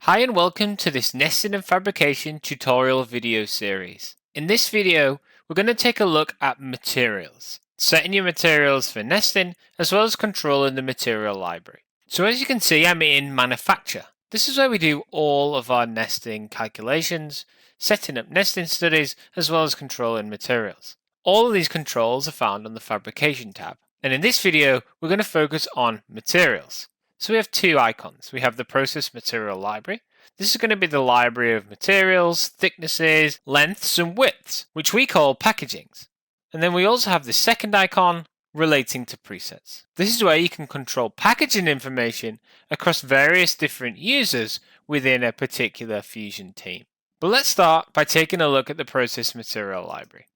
Hi and welcome to this nesting and fabrication tutorial video series. In this video, we're going to take a look at materials, setting your materials for nesting as well as controlling the material library. So as you can see, I'm in manufacture. This is where we do all of our nesting calculations, setting up nesting studies as well as controlling materials. All of these controls are found on the fabrication tab. And in this video, we're going to focus on materials. So we have two icons. We have the process material library. This is going to be the library of materials, thicknesses, lengths, and widths, which we call packagings. And then we also have the second icon relating to presets. This is where you can control packaging information across various different users within a particular Fusion team. But let's start by taking a look at the process material library.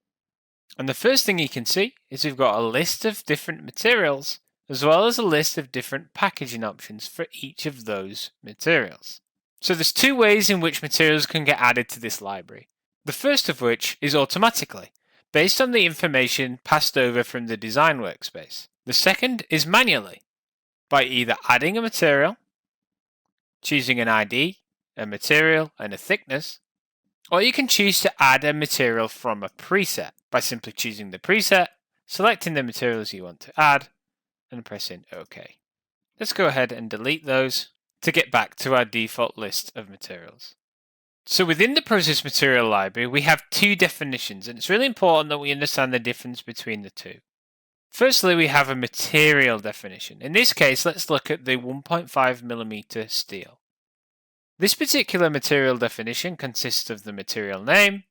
And the first thing you can see is we've got a list of different materials as well as a list of different packaging options for each of those materials. So there's two ways in which materials can get added to this library. The first of which is automatically, based on the information passed over from the design workspace. The second is manually, by either adding a material, choosing an ID, a material, and a thickness, or you can choose to add a material from a preset by simply choosing the preset, selecting the materials you want to add, and pressing OK. Let's go ahead and delete those to get back to our default list of materials. So within the process material library, we have two definitions, and it's really important that we understand the difference between the two. Firstly, we have a material definition. In this case, let's look at the 1.5mm steel. This particular material definition consists of the material name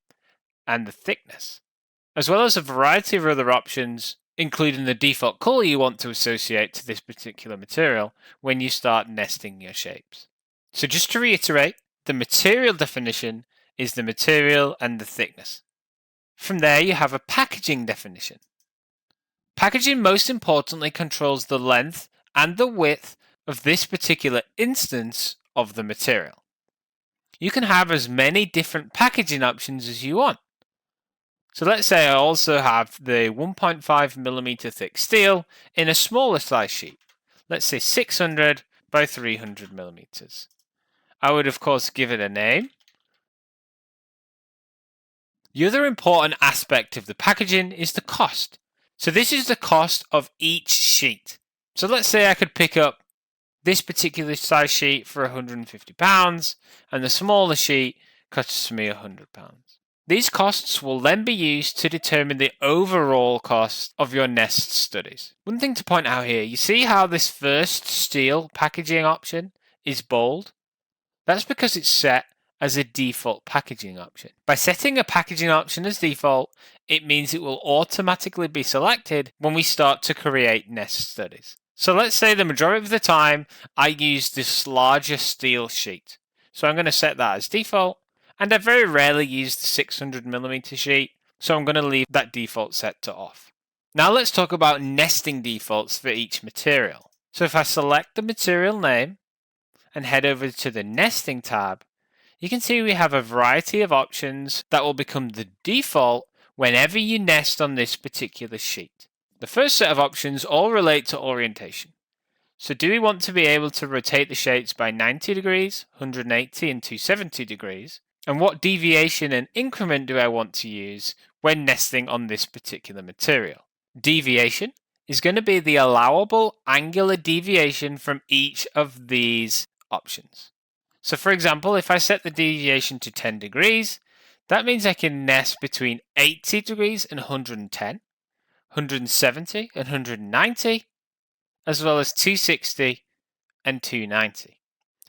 and the thickness, as well as a variety of other options, including the default color you want to associate to this particular material when you start nesting your shapes. So just to reiterate, the material definition is the material and the thickness. From there, you have a packaging definition. Packaging most importantly controls the length and the width of this particular instance of the material. You can have as many different packaging options as you want. So let's say I also have the 1.5mm thick steel in a smaller size sheet. Let's say 600 by 300mm. I would of course give it a name. The other important aspect of the packaging is the cost. So this is the cost of each sheet. So let's say I could pick up this particular size sheet for £150 and the smaller sheet costs me £100. These costs will then be used to determine the overall cost of your nest studies. One thing to point out here, you see how this first steel packaging option is bold? That's because it's set as a default packaging option. By setting a packaging option as default, it means it will automatically be selected when we start to create nest studies. So let's say the majority of the time I use this larger steel sheet. So I'm going to set that as default. And I very rarely use the 600mm sheet, so I'm going to leave that default set to off. Now let's talk about nesting defaults for each material. So if I select the material name and head over to the nesting tab, you can see we have a variety of options that will become the default whenever you nest on this particular sheet. The first set of options all relate to orientation. So do we want to be able to rotate the shapes by 90 degrees, 180 and 270 degrees? And what deviation and increment do I want to use when nesting on this particular material? Deviation is going to be the allowable angular deviation from each of these options. So for example, if I set the deviation to 10 degrees, that means I can nest between 80 degrees and 110, 170 and 190, as well as 260 and 290.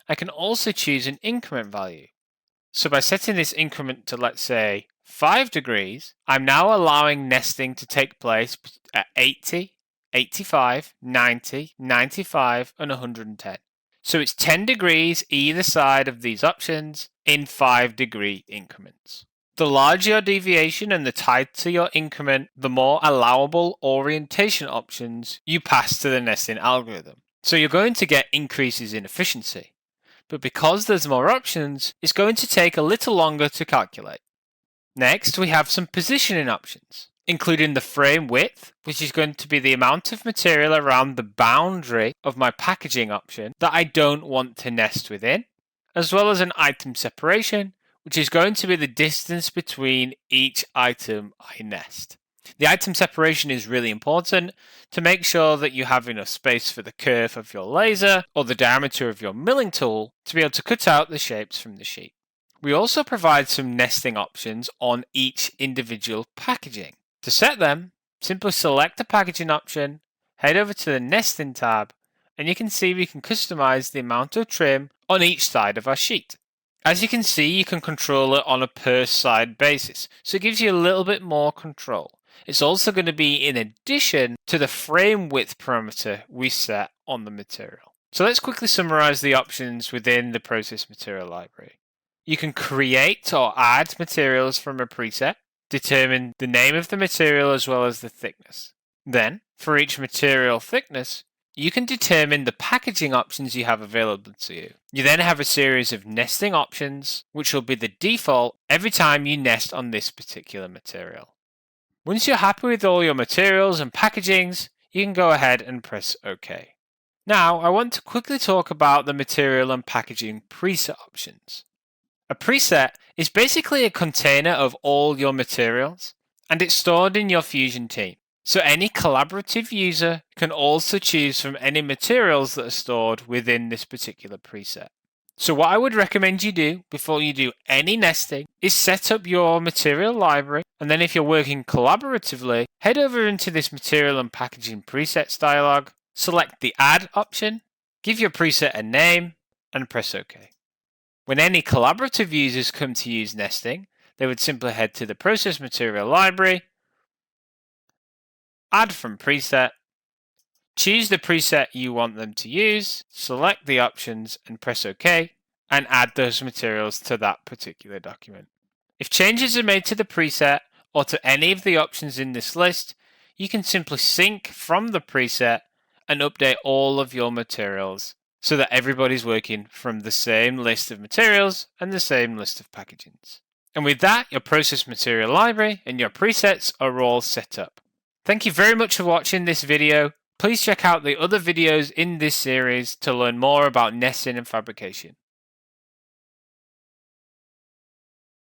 I can also choose an increment value. So by setting this increment to, let's say, 5 degrees, I'm now allowing nesting to take place at 80, 85, 90, 95, and 110. So it's 10 degrees either side of these options in 5-degree increments. The larger your deviation and the tighter your increment, the more allowable orientation options you pass to the nesting algorithm. So you're going to get increases in efficiency. But because there's more options, it's going to take a little longer to calculate. Next, we have some positioning options, including the frame width, which is going to be the amount of material around the boundary of my packaging option that I don't want to nest within, as well as an item separation, which is going to be the distance between each item I nest. The item separation is really important to make sure that you have enough space for the curve of your laser or the diameter of your milling tool to be able to cut out the shapes from the sheet. We also provide some nesting options on each individual packaging. To set them, simply select the packaging option, head over to the nesting tab, and you can see we can customize the amount of trim on each side of our sheet. As you can see, you can control it on a per side basis, so it gives you a little bit more control. It's also going to be in addition to the frame width parameter we set on the material. So let's quickly summarize the options within the process material library. You can create or add materials from a preset, determine the name of the material as well as the thickness. Then, for each material thickness, you can determine the packaging options you have available to you. You then have a series of nesting options, which will be the default every time you nest on this particular material. Once you're happy with all your materials and packagings, you can go ahead and press OK. Now, I want to quickly talk about the material and packaging preset options. A preset is basically a container of all your materials, and it's stored in your Fusion team. So any collaborative user can also choose from any materials that are stored within this particular preset. So what I would recommend you do before you do any nesting is set up your material library, and then if you're working collaboratively, head over into this material and packaging presets dialog, select the add option, give your preset a name, and press OK. When any collaborative users come to use nesting, they would simply head to the process material library, add from preset, choose the preset you want them to use, select the options and press OK, and add those materials to that particular document. If changes are made to the preset or to any of the options in this list, you can simply sync from the preset and update all of your materials so that everybody's working from the same list of materials and the same list of packagings. And with that, your process material library and your presets are all set up. Thank you very much for watching this video. Please check out the other videos in this series to learn more about nesting and fabrication.